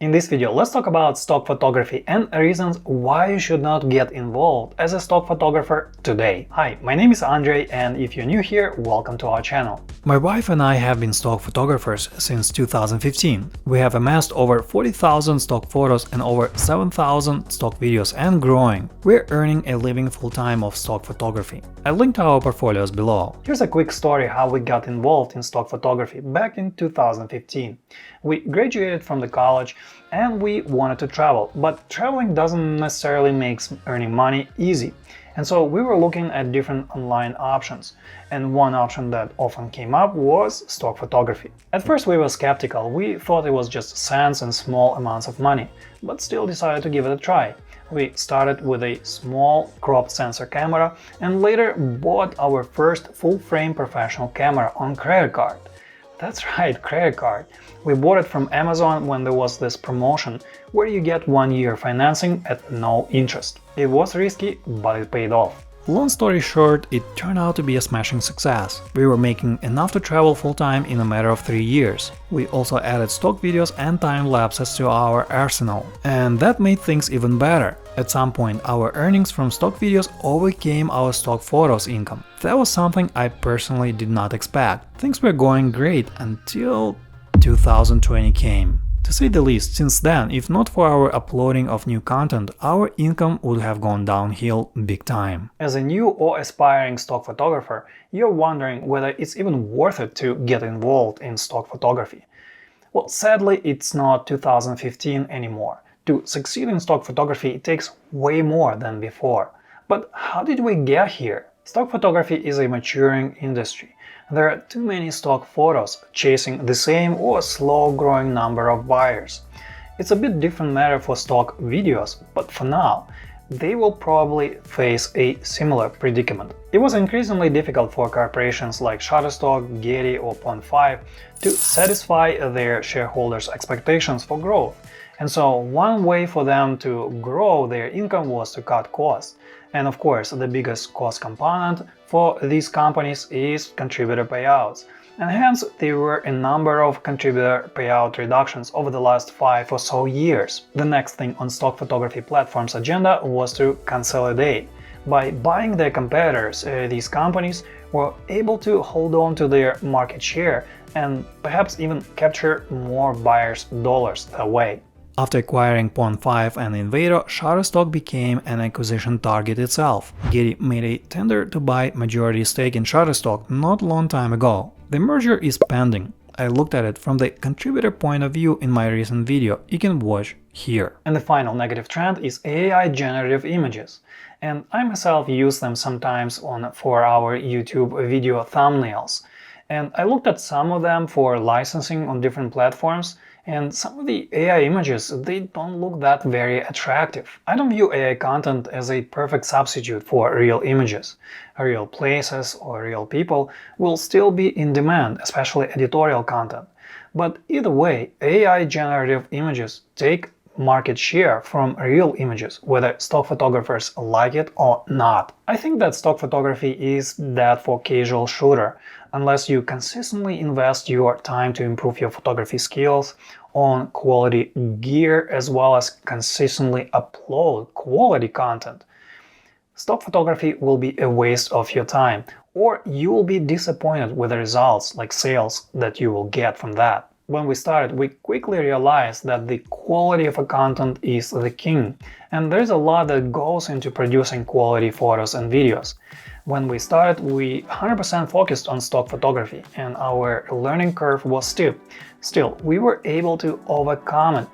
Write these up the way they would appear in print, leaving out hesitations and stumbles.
In this video, let's talk about stock photography and reasons why you should not get involved as a stock photographer today. Hi, my name is Andrei, and if you're new here, welcome to our channel. My wife and I have been stock photographers since 2015. We have amassed over 40,000 stock photos and over 7,000 stock videos and growing. We're earning a living full-time of stock photography. I linked our portfolios below. Here's a quick story how we got involved in stock photography back in 2015. We graduated from the college and we wanted to travel, but traveling doesn't necessarily make earning money easy. And so we were looking at different online options, and one option that often came up was stock photography. At first we were skeptical, we thought it was just cents and small amounts of money, but still decided to give it a try. We started with a small cropped sensor camera and later bought our first full-frame professional camera on credit card. That's right, credit card. We bought it from Amazon when there was this promotion where you get 1 year financing at no interest. It was risky, but it paid off. Long story short, it turned out to be a smashing success. We were making enough to travel full-time in a matter of 3 years. We also added stock videos and time lapses to our arsenal, and that made things even better. At some point, our earnings from stock videos overcame our stock photos income. That was something I personally did not expect. Things were going great until 2020 came. To say the least, since then, if not for our uploading of new content, our income would have gone downhill big time. As a new or aspiring stock photographer, you're wondering whether it's even worth it to get involved in stock photography. Well, sadly, it's not 2015 anymore. To succeed in stock photography, it takes way more than before. But how did we get here? Stock photography is a maturing industry. There are too many stock photos chasing the same or slow-growing number of buyers. It's a bit different matter for stock videos, but for now, they will probably face a similar predicament. It was increasingly difficult for corporations like Shutterstock, Getty or PHOTO to satisfy their shareholders' expectations for growth. And so one way for them to grow their income was to cut costs. And of course, the biggest cost component for these companies is contributor payouts. And hence, there were a number of contributor payout reductions over the last 5 or so years. The next thing on stock photography platforms' agenda was to consolidate. By buying their competitors, these companies were able to hold on to their market share and perhaps even capture more buyers' dollars that way. After acquiring PHOTO and Invader, Shutterstock became an acquisition target itself. Getty made a tender to buy majority stake in Shutterstock not long time ago. The merger is pending. I looked at it from the contributor point of view in my recent video, you can watch here. And the final negative trend is AI generative images. And I myself use them sometimes for our YouTube video thumbnails. And I looked at some of them for licensing on different platforms, and some of the AI images, they don't look that very attractive. I don't view AI content as a perfect substitute for real images. Real places or real people will still be in demand, especially editorial content. But either way, AI generative images take market share from real images, whether stock photographers like it or not. I think that stock photography is that for casual shooter, unless you consistently invest your time to improve your photography skills on quality gear as well as consistently upload quality content. Stock photography will be a waste of your time, or you will be disappointed with the results like sales that you will get from that. When we started, we quickly realized that the quality of a content is the king, and there's a lot that goes into producing quality photos and videos. When we started, we 100% focused on stock photography, and our learning curve was steep. Still, we were able to overcome it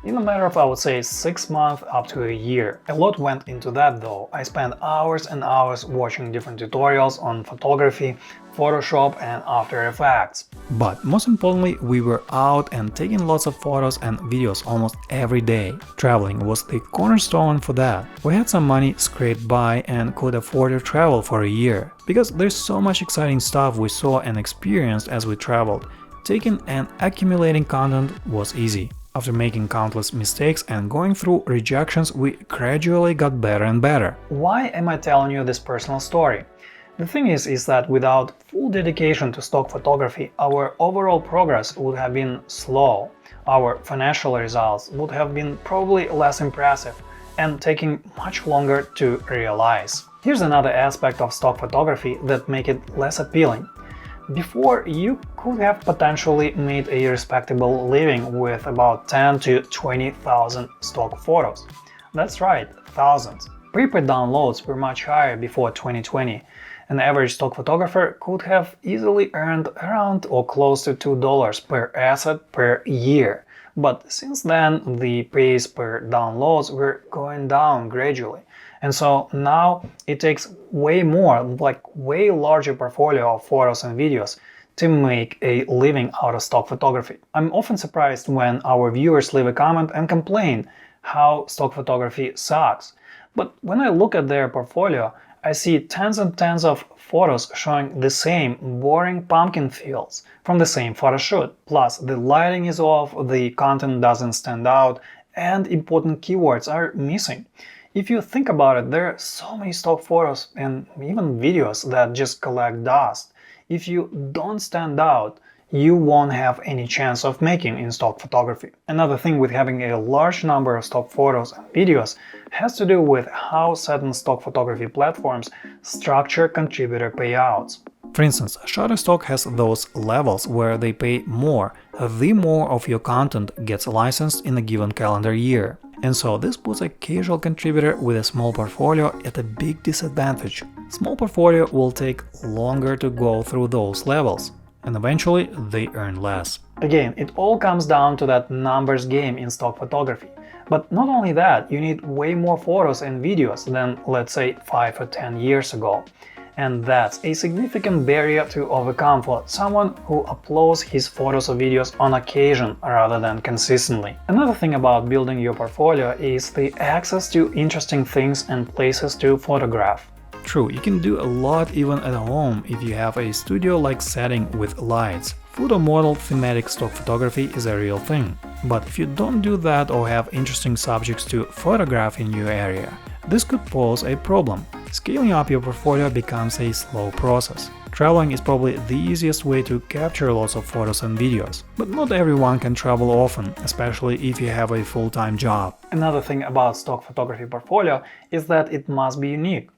in a matter of, I would say, 6 months up to a year. A lot went into that though. I spent hours and hours watching different tutorials on photography, Photoshop and After Effects. But most importantly, we were out and taking lots of photos and videos almost every day. Traveling was the cornerstone for that. We had some money scraped by and could afford to travel for a year. Because there's so much exciting stuff we saw and experienced as we traveled. Taking and accumulating content was easy. After making countless mistakes and going through rejections, we gradually got better and better. Why am I telling you this personal story? The thing is that without full dedication to stock photography, our overall progress would have been slow. our financial results would have been probably less impressive and taking much longer to realize. Here's another aspect of stock photography that make it less appealing. Before, you could have potentially made a respectable living with about 10 to 20,000 stock photos. That's right, thousands. Prepaid downloads were much higher before 2020. An average stock photographer could have easily earned around or close to $2 per asset per year. But since then, the pays per downloads were going down gradually. And so now it takes way more, like way larger portfolio of photos and videos to make a living out of stock photography. I'm often surprised when our viewers leave a comment and complain how stock photography sucks. But when I look at their portfolio, I see tens and tens of photos showing the same boring pumpkin fields from the same photo shoot. Plus, the lighting is off, the content doesn't stand out, and important keywords are missing. If you think about it, there are so many stock photos and even videos that just collect dust. If you don't stand out, you won't have any chance of making in stock photography. Another thing with having a large number of stock photos and videos has to do with how certain stock photography platforms structure contributor payouts. For instance, Shutterstock has those levels where they pay more the more of your content gets licensed in a given calendar year. And so this puts a casual contributor with a small portfolio at a big disadvantage. Small portfolio will take longer to go through those levels, and eventually they earn less. Again, it all comes down to that numbers game in stock photography. But not only that, you need way more photos and videos than, let's say, 5 or 10 years ago. And that's a significant barrier to overcome for someone who uploads his photos or videos on occasion rather than consistently. Another thing about building your portfolio is the access to interesting things and places to photograph. True, you can do a lot even at home if you have a studio-like setting with lights. Photo model thematic stock photography is a real thing. But if you don't do that or have interesting subjects to photograph in your area, this could pose a problem. Scaling up your portfolio becomes a slow process. Traveling is probably the easiest way to capture lots of photos and videos, but not everyone can travel often, especially if you have a full-time job. Another thing about stock photography portfolio is that it must be unique.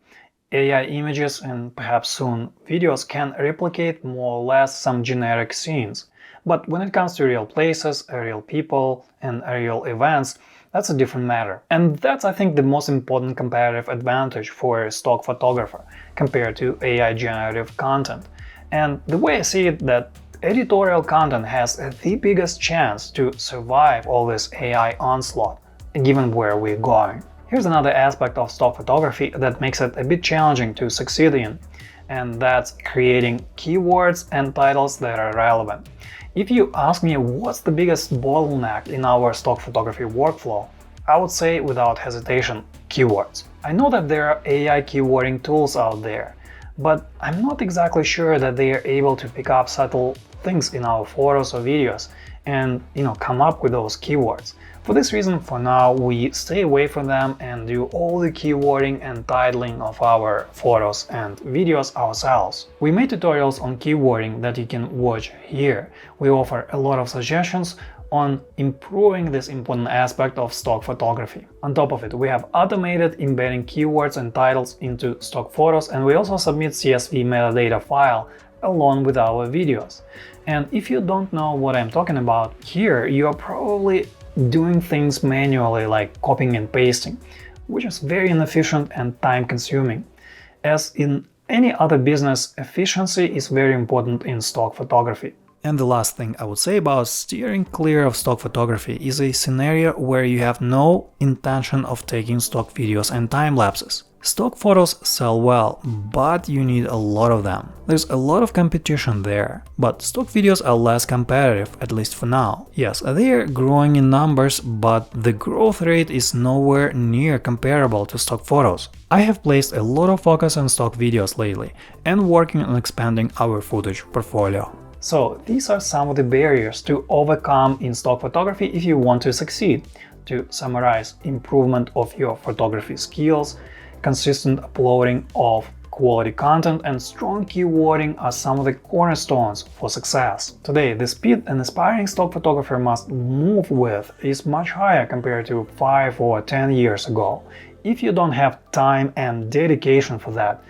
AI images and perhaps soon videos can replicate more or less some generic scenes. But when it comes to real places, real people, and real events, that's a different matter. And that's, I think, the most important comparative advantage for a stock photographer compared to AI generative content. And the way I see it, that editorial content has the biggest chance to survive all this AI onslaught, given where we're going. Here's another aspect of stock photography that makes it a bit challenging to succeed in, and that's creating keywords and titles that are relevant. If you ask me what's the biggest bottleneck in our stock photography workflow, I would say without hesitation, keywords. I know that there are AI keywording tools out there, but I'm not exactly sure that they are able to pick up subtle things in our photos or videos and come up with those keywords. For this reason, for now, we stay away from them and do all the keywording and titling of our photos and videos ourselves. We made tutorials on keywording that you can watch here. We offer a lot of suggestions on improving this important aspect of stock photography. On top of it, we have automated embedding keywords and titles into stock photos, and we also submit CSV metadata file along with our videos. And if you don't know what I'm talking about here, you are probably doing things manually, like copying and pasting, which is very inefficient and time-consuming. As in any other business, efficiency is very important in stock photography. And the last thing I would say about steering clear of stock photography is a scenario where you have no intention of taking stock videos and time lapses. Stock photos sell well, but you need a lot of them. There's a lot of competition there, but stock videos are less competitive, at least for now. Yes, they are growing in numbers, but the growth rate is nowhere near comparable to stock photos. I have placed a lot of focus on stock videos lately and working on expanding our footage portfolio. So these are some of the barriers to overcome in stock photography if you want to succeed. To summarize, improvement of your photography skills, consistent uploading of quality content and strong keywording are some of the cornerstones for success. Today, the speed an aspiring stock photographer must move with is much higher compared to 5 or 10 years ago. If you don't have time and dedication for that,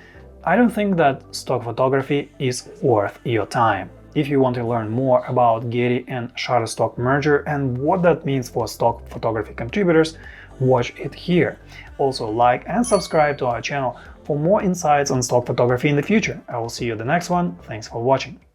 I don't think that stock photography is worth your time. If you want to learn more about Getty and Shutterstock merger and what that means for stock photography contributors, watch it here. Also, like and subscribe to our channel for more insights on stock photography in the future. I will see you in the next one. Thanks for watching.